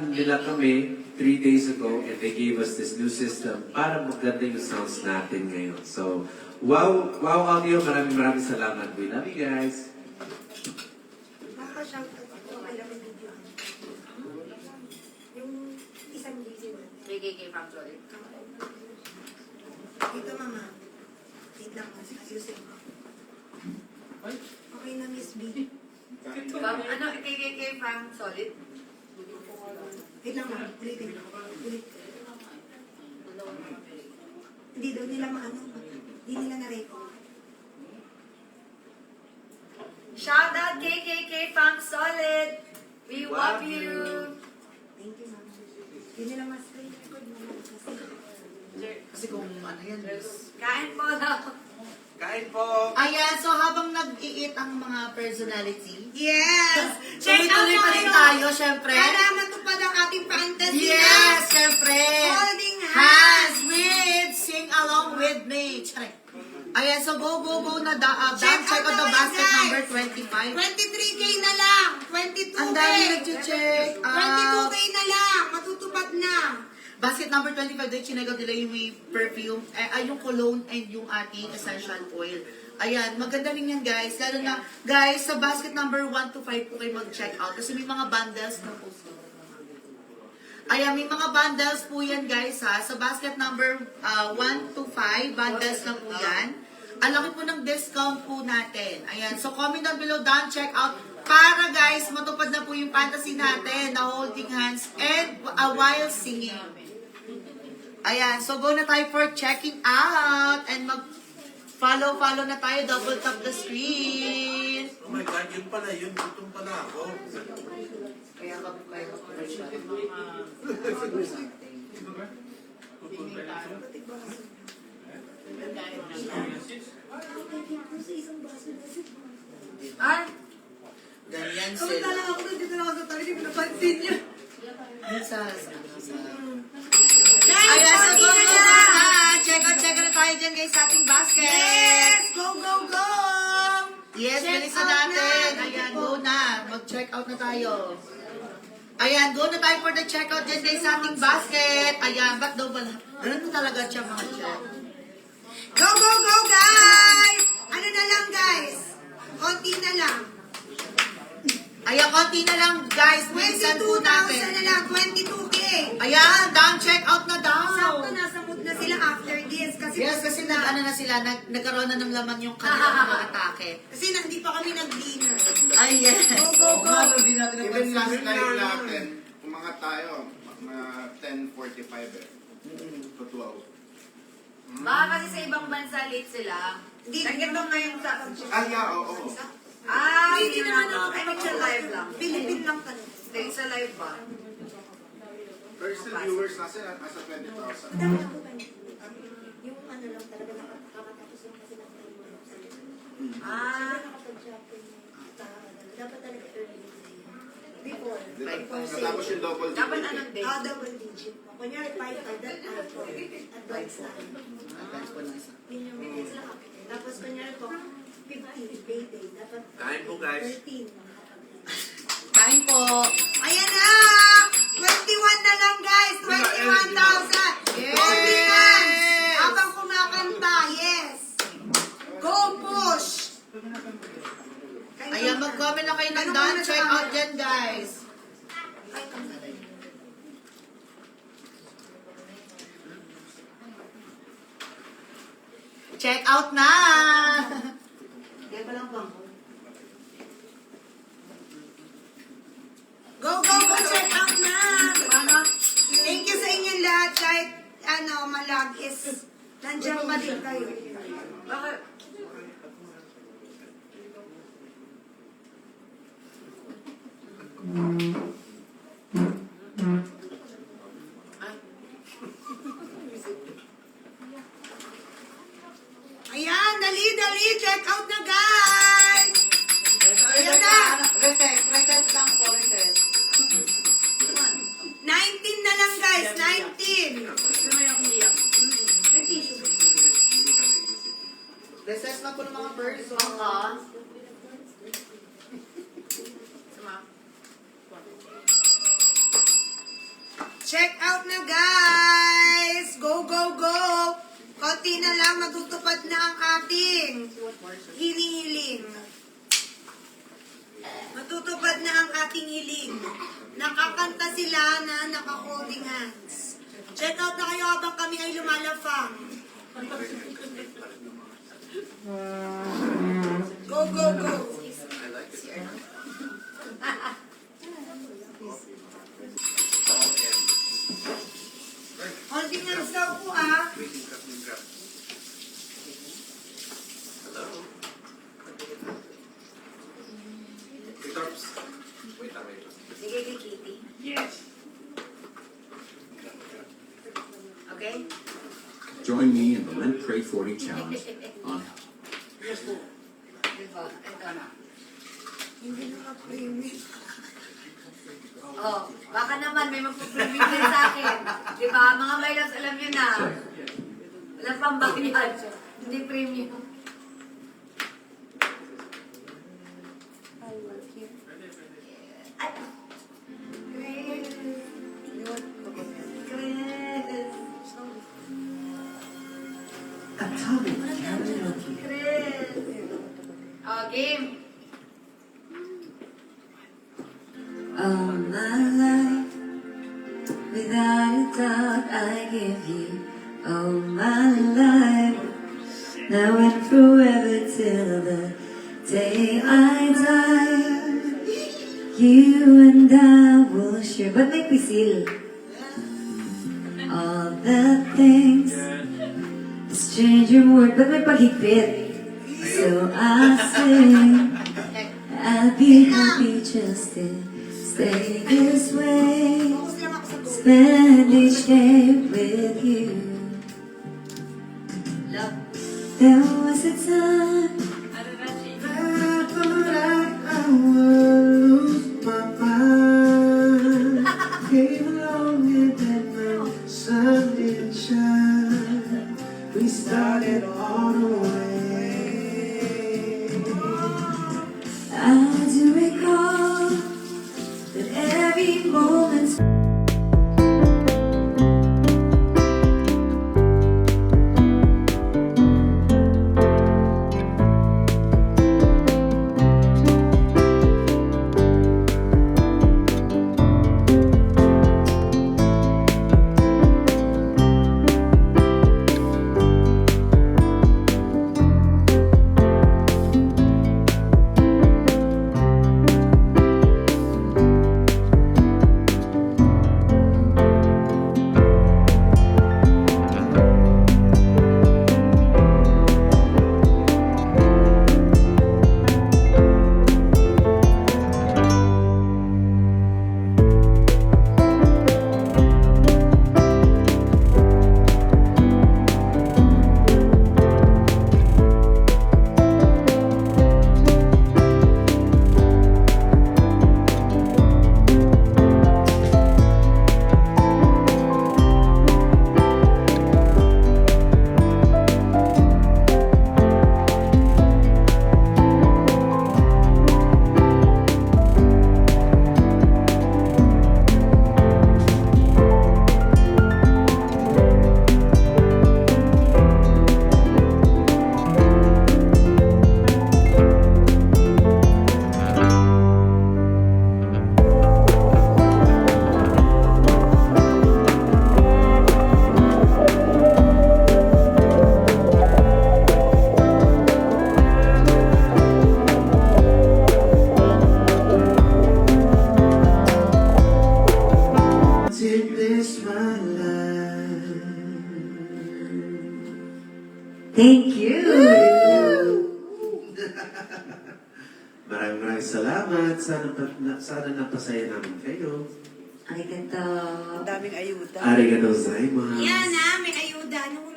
nila kami 3 days ago and they gave us this new system para maganda yung sounds natin ngayon. So, wow audio, maraming salamat. We love you guys. Yung isang video. KKK from Solid. Dito, mama. Wait lang, ayusin ko. Okay na, Miss B. Ano, KKK from Solid? Wait lang, mama. Ulitin. Ulit. Hindi daw nila maano. Hindi nila na-record. Shout out KKK from Solid! We love you! Thank you, mama. Hindi nila mas record naman kasi. Kasi kung ano yan, Kain po na. Kain po! Ayan, so habang nag-i-eat ang mga personality, Yes! tuloy-tuloy pa rin tayo, syempre. Para matupad ang ating fantasy. Yes, syempre. Holding Hands with Sing Along With Me. Charay. Ayan, so go na Dan. Check out the basket number 25. 23K na lang. 22K. Ang dami nag-check. 22K na lang. Matutupad na. Basket number 25, doon chinagaw nila yung may perfume, yung cologne and yung ating essential oil. Ayan, maganda rin yan guys. Lalo na, guys, sa basket number 1 to 5 po kayo mag-check out. Kasi may mga bundles na po. Ayan, may mga bundles po yan guys ha. Sa basket number 1 to 5, bundles na po yan. Ang laki po ng discount po natin. Ayan, so comment down below, down, check out. Para guys, matupad na po yung fantasy natin na holding hands and while singing. Ayan, so go na tayo for checking out and mag-follow na tayo, double tap the screen. Oh my God, yun pala yun. Gutom pala ako. Kaya ka Ay, ganyan Ako sila. talaga ako dito lang ako sa tabi. Hindi ko napansin niya. Ayan, so go na. Check out na tayo dyan guys sa ating basket. Yes! Go! Yes, Check bilis na out natin. na. Ayan, go na. Mag-check out na tayo. Ayan, go na tayo for the check out dyan guys sa ating basket. Ayan, ba't daw ba? Ganun na talaga siya mga check. Go, guys! Ano na lang, guys? Konti na lang. Ayan, konti na lang guys. Bilisan po 22,000 natin. na lang. 22K. Ayan, down, check out na daw. Sakto nasa mood na sila after this. Yes, kasi nagkaroon na ng laman yung kanilang mga atake. Kasi hindi pa kami nag-dinner. Ay, yes. Go. Hindi natin Even last napansin. night natin, umangat tayo, mga 10:45 to 12. baka kasi sa ibang bansa late sila. Hindi. Nagkitong ngayon sa... Yeah, oo. Hindi naman ako Ay, sa live lang. Philippine lang kami. Hindi, sa live ba? Pero still viewers na sila, nasa 20,000. Madami ako ba? Yung ano lang talaga nakakatapos lang kasi ng time mo. Ah, Nakapag-shopping. Dapat talaga early. Before. Natapos yung double digit. dapat anong date? Double digit. Kunyari, 5 that for advance time. Advance po ng isa. Minimum minutes lang. Tapos kunyari po, 15 payday. Dapat Kain po, guys. 13. Kain po. Ayan na! 21 na lang guys! 21,000! Yes! Holding hands! Habang kumakanta, yes! Go push! Ayan, mag-comment na kayo ng down. Check out dyan, guys. Check out na! Kaya pa lang bang? Go! Check out na! Thank you sa inyong lahat. Kahit malag is nandiyan pa din kayo. Bakit? Ayan, dali! Check out na guys! Ayan na! Reset lang po, reset. 19 na lang guys! 19! Reset na po ng mga person. Baka. Check out na guys! Go, go, go! Konti na lang, matutupad na ang ating hinihiling. Matutupad na ang ating hiling. Nakakanta sila na naka-holding hands. Check out na kayo habang kami ay lumalafang. Go, go, go! Holding hands daw po ah. Sige kay Kitty. Yes. Okay? Join me in the Lent Pray 40 Challenge on Diba? Ito na. Hindi naka-premium. Oh, baka naman may magpupremute din sa akin. Diba? Mga my loves, alam nyo na. Walang pambayad. Hindi premium. Ay! Chris! Chris! Chris! Oh, game! All my life, without a doubt, I give you all my life. Now and forever till the day I die. You and I will share, but make me seal all the things. The stranger word, but may paghigpit. So I sing, I'll be happy just to stay this way. Focus lang ako sa go. Spend each day with you. Love. There was a time Ano na, Chief? I would lose my mind. Came along and then the sun didn't shine. We started all the way. I do recall that every moment. Did this my life? Thank you. Maraming salamat. Sana napasaya namin kayo. Arigato. Ang daming ayuda. Arigato gozaimasu. Yan na, may ayuda. Nung